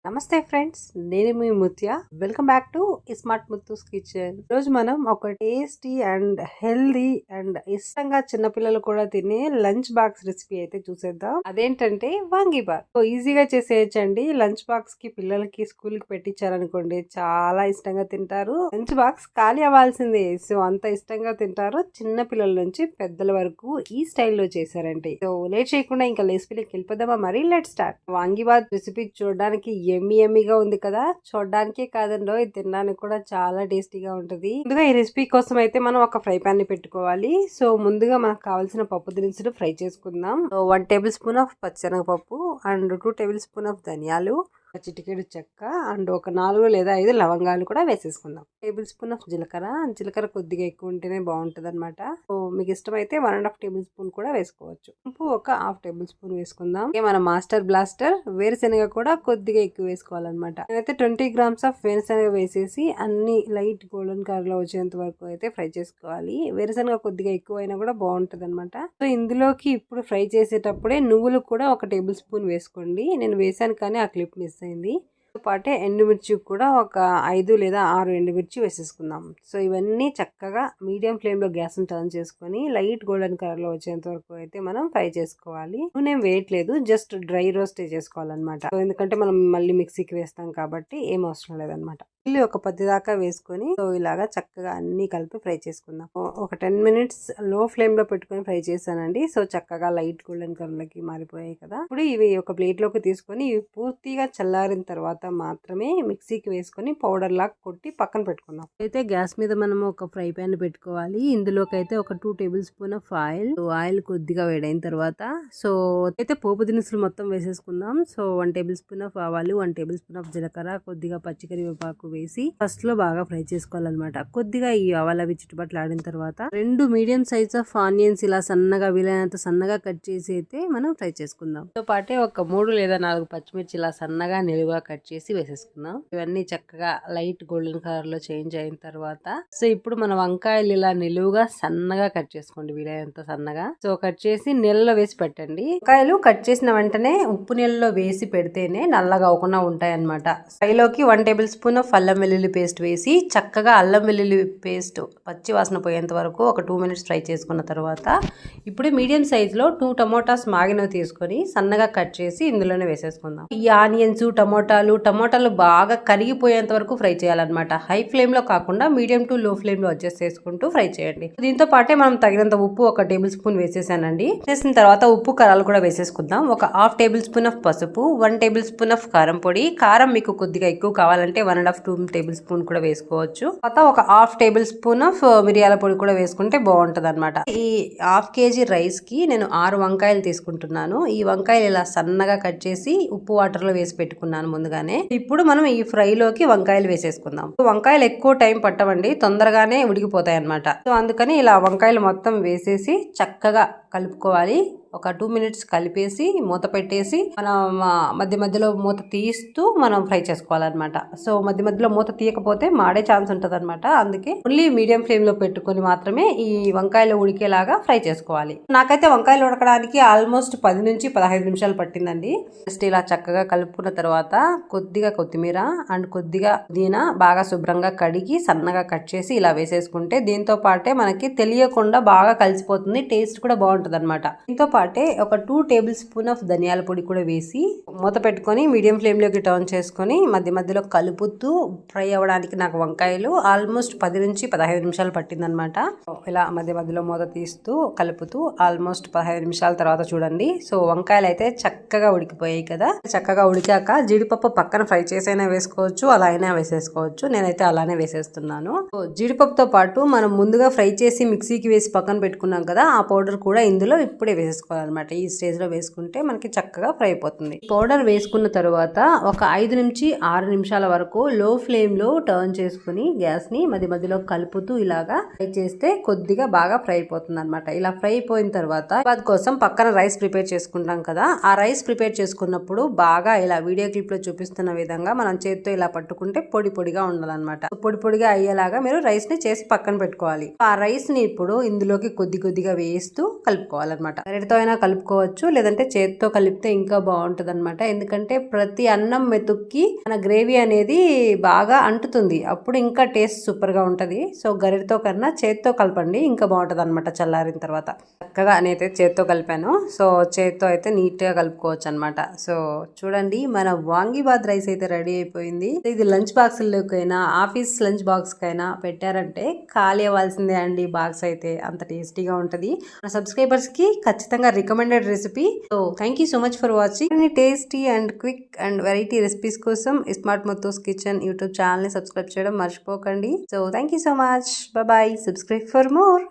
నమస్తే ఫ్రెండ్స్, నేను మీ Mutya. Welcome back to smart Muthu's kitchen. రోజు మనం ఒక టేస్టీ అండ్ హెల్దీ అండ్ ఇష్టంగా చిన్నపిల్లలు కూడా తినే లంచ్ బాక్స్ రెసిపీ అయితే చూసేద్దాం. అదేంటంటే వాంగీబాత్. సో ఈజీగా చేసేయచ్చండి. లంచ్ బాక్స్ కి పిల్లలకి స్కూల్ కి పెట్టించారనుకోండి, చాలా ఇష్టంగా తింటారు. లంచ్ బాక్స్ ఖాళీ అవ్వాల్సిందే. సో అంత ఇష్టంగా తింటారు. చిన్న పిల్లల నుంచి పెద్దల వరకు ఈ స్టైల్లో చేశారంటే. సో లేట్ చేయకుండా ఇంకా రెసిపీకి వెళ్ళిపోదామా? మరి లెట్ స్టార్ట్. వాంగీబాత్ రెసిపీ చూడడానికి ఎమ్మిగా ఉంది కదా, చూడడానికే కాదండో ఇది తినడానికి కూడా చాలా టేస్టీగా ఉంటది. ముందుగా ఈ రెసిపీ కోసం అయితే మనం ఒక ఫ్రై పాన్ ని పెట్టుకోవాలి. సో ముందుగా మనకు కావాల్సిన పప్పు దినుసులు ఫ్రై చేసుకుందాం. 1 టేబుల్ స్పూన్ ఆఫ్ పచ్చెనగపప్పు అండ్ 2 టేబుల్ స్పూన్ ఆఫ్ ధనియాలు, చిటికెడు చెక్క అండ్ ఒక 4 లేదా 5 లవంగాలు కూడా వేసేసుకుందాం. టేబుల్ స్పూన్ ఆఫ్ జీలకర్ర కొద్దిగా ఎక్కువ ఉంటేనే బాగుంటది అనమాట. సో మీకు ఇష్టమైతే 1.5 టేబుల్ స్పూన్ కూడా వేసుకోవచ్చు. ఉప్పు ఒక 1/2 టేబుల్ స్పూన్ వేసుకుందాం. మన మాస్టర్ బ్లాస్టర్ వేరుశనగ కూడా కొద్దిగా ఎక్కువ వేసుకోవాలన్నమాట. నేనైతే 20 గ్రామ్స్ ఆఫ్ వేరుశనగ వేసేసి అన్ని లైట్ గోల్డెన్ కలర్ లో వచ్చేంత వరకు అయితే ఫ్రై చేసుకోవాలి. వేరుశనగ కొద్దిగా ఎక్కువ అయినా కూడా బాగుంటది అనమాట. సో ఇందులోకి ఇప్పుడు ఫ్రై చేసేటప్పుడే నువ్వులు కూడా 1 టేబుల్ స్పూన్ వేసుకోండి. నేను వేసాను కానీ ఆ క్లిప్ మిస్ అయింది. పాటే ఎండుమిర్చి కూడా ఒక 5 లేదా 6 ఎండుమిర్చి వేసేసుకుందాం. సో ఇవన్నీ చక్కగా మీడియం ఫ్లేమ్ లో గ్యాస్ టర్న్ చేసుకొని లైట్ గోల్డెన్ కలర్ లో వచ్చేంత వరకు అయితే మనం ఫ్రై చేసుకోవాలి. నూనె వేయట్లేదు, జస్ట్ డ్రై రోస్ట్ చేసుకోవాలన్నమాట. ఎందుకంటే మనం మళ్ళీ మిక్సీకి వేస్తాం కాబట్టి ఏం అవసరం లేదనమాట. ఇల్లు ఒక 10 దాకా వేసుకొని సో ఇలాగా చక్కగా అన్ని కలిపి ఫ్రై చేసుకుందాం. ఒక 10 మినిట్స్ లో ఫ్లేమ్ లో పెట్టుకొని ఫ్రై చేశానండి. సో చక్కగా లైట్ గోల్డెన్ కలర్ లోకి మారిపోయాయి కదా. ఇప్పుడు ఇవి ఒక ప్లేట్ లోకి తీసుకొని ఇవి పూర్తిగా చల్లారిన తర్వాత మాత్రమే మిక్సీకి వేసుకొని పౌడర్ లాగా కొట్టి పక్కన పెట్టుకుందాం. అయితే గ్యాస్ మీద మనం ఒక ఫ్రై పాన్ పెట్టుకోవాలి. ఇందులోకి అయితే ఒక 2 టేబుల్ స్పూన్ ఆఫ్ ఆయిల్ కొద్దిగా వేడైన తర్వాత సో అయితే పోపు దినుసులు మొత్తం వేసేసుకుందాం. సో 1 టేబుల్ స్పూన్ ఆఫ్ ఆవాలు, 1 టేబుల్ స్పూన్ ఆఫ్ జీలకర్ర, కొద్దిగా పచ్చికరివేపాకు వేసి ఫస్ట్ లో బాగా ఫ్రై చేసుకోవాలన్నమాట. కొద్దిగా ఈ ఆవాలు అవి చుట్టుపట్లు ఆడిన తర్వాత 2 మీడియం సైజ్ ఆఫ్ ఆనియన్స్ ఇలా సన్నగా వీలైనంత సన్నగా కట్ చేసి అయితే మనం ఫ్రై చేసుకుందాం. తో పాటే ఒక 3 లేదా 4 పచ్చిమిర్చి ఇలా సన్నగా నిలువుగా కట్ చేసి వేసేసుకుందాం. ఇవన్నీ చక్కగా లైట్ గోల్డెన్ కలర్ లో చేంజ్ అయిన తర్వాత సో ఇప్పుడు మన వంకాయలు ఇలా నిలువుగా సన్నగా కట్ చేసుకోండి, వీలైనంత సన్నగా. సో కట్ చేసి నీళ్ళలో వేసి పెట్టండి. వంకాయలు కట్ చేసిన వెంటనే ఉప్పు నీళ్ళలో వేసి పెడితేనే నల్లగా అవ్వకుండా ఉంటాయి అన్నమాట. ఫ్రైలోకి 1 టేబుల్ స్పూన్ ఆఫ్ అల్లం వెల్లుల్లి పేస్ట్ వేసి చక్కగా అల్లం వెల్లుల్లి పేస్ట్ పచ్చి వాసన పోయేంత వరకు ఒక 2 మినిట్స్ ఫ్రై చేసుకున్న తర్వాత ఇప్పుడు మీడియం సైజ్ లో 2 టమోటాస్ మాగినవి తీసుకొని సన్నగా కట్ చేసి ఇందులోనే వేసేసుకుందాం. ఈ ఆనియన్స్ టమోటాలు బాగా కరిగిపోయేంత వరకు ఫ్రై చేయాలన్నమాట. హై ఫ్లేమ్ లో కాకుండా మీడియం టు లో ఫ్లేమ్ లో అడ్జస్ట్ చేసుకుంటూ ఫ్రై చేయండి. దీంతో పాటే మనం తగినంత ఉప్పు 1 టేబుల్ స్పూన్ వేసేసానండి. వేసిన తర్వాత ఉప్పు కారాలు కూడా వేసేసుకుందాం. ఒక 1/2 టేబుల్ స్పూన్ ఆఫ్ పసుపు, 1 టేబుల్ స్పూన్ ఆఫ్ కారం పొడి. కారం మీకు కొద్దిగా ఎక్కువ కావాలంటే 1.5-2 టేబుల్ స్పూన్ కూడా వేసుకోవచ్చు. తర్వాత ఒక 1/2 టేబుల్ స్పూన్ ఆఫ్ మిరియాల పొడి కూడా వేసుకుంటే బాగుంటది అనమాట. ఈ 1/2 కేజీ రైస్ కి నేను 6 వంకాయలు తీసుకుంటున్నాను. ఈ వంకాయలు ఇలా సన్నగా కట్ చేసి ఉప్పు వాటర్ లో వేసి పెట్టుకున్నాను ముందుగానే. ఇప్పుడు మనం ఈ ఫ్రై లోకి వంకాయలు వేసేసుకుందాం. వంకాయలు ఎక్కువ టైం పట్టవండి, తొందరగానే ఉడికిపోతాయి అనమాట. సో అందుకని ఇలా వంకాయలు మొత్తం వేసేసి చక్కగా కలుపుకోవాలి. ఒక 2 మినిట్స్ కలిపేసి మూత పెట్టేసి మనం మధ్య మధ్యలో మూత తీస్తూ మనం ఫ్రై చేసుకోవాలన్నమాట. సో మధ్య మధ్యలో మూత తీయకపోతే మాడే ఛాన్స్ ఉంటది అనమాట. అందుకే ఓన్లీ మీడియం ఫ్లేమ్ లో పెట్టుకొని మాత్రమే ఈ వంకాయలు ఉడికేలాగా ఫ్రై చేసుకోవాలి. నాకైతే వంకాయలు ఉడకడానికి ఆల్మోస్ట్ 10 నుంచి 15 నిమిషాలు పట్టిందండి. జస్ట్ ఇలా చక్కగా కలుపుకున్న తర్వాత కొద్దిగా కొత్తిమీర అండ్ కొద్దిగా పుదీనా బాగా శుభ్రంగా కడిగి సన్నగా కట్ చేసి ఇలా వేసేసుకుంటే దీంతో పాటే మనకి తెలియకుండా బాగా కలిసిపోతుంది, టేస్ట్ కూడా బాగుంటది అనమాట. దీంతో పాటే ఒక 2 టేబుల్ స్పూన్ ఆఫ్ ధనియాల పొడి కూడా వేసి మూత పెట్టుకొని మీడియం ఫ్లేమ్ లోకి టర్న్ చేసుకొని మధ్య మధ్యలో కలుపుతూ ఫ్రై అవ్వడానికి నాకు వంకాయలు ఆల్మోస్ట్ 10 నుంచి 15 నిమిషాలు పట్టిందనమాట. ఇలా మధ్య మధ్యలో మూత తీస్తూ కలుపుతూ ఆల్మోస్ట్ 15 నిమిషాల తర్వాత చూడండి. సో వంకాయలు అయితే చక్కగా ఉడికిపోయాయి కదా. చక్కగా ఉడికాక జీడిపప్పు పక్కన ఫ్రై చేసైనా వేసుకోవచ్చు, అలా అయినా వేసేసుకోవచ్చు. నేనైతే అలానే వేసేస్తున్నాను. జీడిపప్పుతో పాటు మనం ముందుగా ఫ్రై చేసి మిక్సీకి వేసి పక్కన పెట్టుకున్నాం కదా, ఆ పౌడర్ కూడా ఇందులో ఇప్పుడే వేసేసుకోవాలన్నమాట. ఈ స్టేజ్ లో వేసుకుంటే మనకి చక్కగా ఫ్రై అయిపోతుంది. పౌడర్ వేసుకున్న తర్వాత ఒక 5 నుంచి 6 నిమిషాల వరకు లో ఫ్లేమ్ లో టర్న్ చేసుకుని గ్యాస్ ని మధ్య మధ్యలో కలుపుతూ ఇలాగా ఫ్రై చేస్తే కొద్దిగా బాగా ఫ్రై అయిపోతుంది అనమాట. ఇలా ఫ్రై అయిపోయిన తర్వాత బాద్ కోసం పక్కన రైస్ ప్రిపేర్ చేసుకుంటాం కదా, ఆ రైస్ ప్రిపేర్ చేసుకున్నప్పుడు బాగా ఇలా వీడియో క్లిప్ లో చూపిస్తున్న విధంగా మనం చేతితో ఇలా పట్టుకుంటే పొడి పొడిగా ఉండాలన్నమాట. పొడి పొడిగా అయ్యేలాగా మీరు రైస్ ని చేసి పక్కన పెట్టుకోవాలి. ఆ రైస్ ని ఇప్పుడు ఇందులోకి కొద్దిగా వేస్తూ కలుపుకోవాలి. కలుపుకోవాలన్నమాట. గరిటతో అయినా కలుపుకోవచ్చు, లేదంటే చేతితో కలిపితే ఇంకా బాగుంటది అనమాట. ఎందుకంటే ప్రతి అన్నం మెతుక్కి మన గ్రేవీ అనేది బాగా అంటుతుంది, అప్పుడు ఇంకా టేస్ట్ సూపర్ గా ఉంటది. సో గరిటతో కన్నా చేతితో కలపండి, ఇంకా బాగుంటది అనమాట. చల్లారిన తర్వాత చక్కగా నేనైతే చేతితో కలిపాను. సో చేతితో అయితే నీట్ గా కలుపుకోవచ్చు అనమాట. సో చూడండి, మన వాంగీబాత్ రైస్ అయితే రెడీ అయిపోయింది. ఇది లంచ్ బాక్స్ లోకైనా ఆఫీస్ లంచ్ బాక్స్ కైనా పెట్టారంటే ఖాళీ అవ్వాల్సిందే అండి. బాక్స్ అయితే అంత టేస్టీగా ఉంటది. మన సబ్స్క్రైబర్స్ కి ఖచ్చితంగా recommended recipe. So thank you so much for watching. Tasty and quick and variety recipes కోసం smart Muthu's kitchen YouTube channel ని సబ్స్క్రైబ్ చేయడం మర్చిపోకండి. So thank you so much. Bye. Subscribe for more.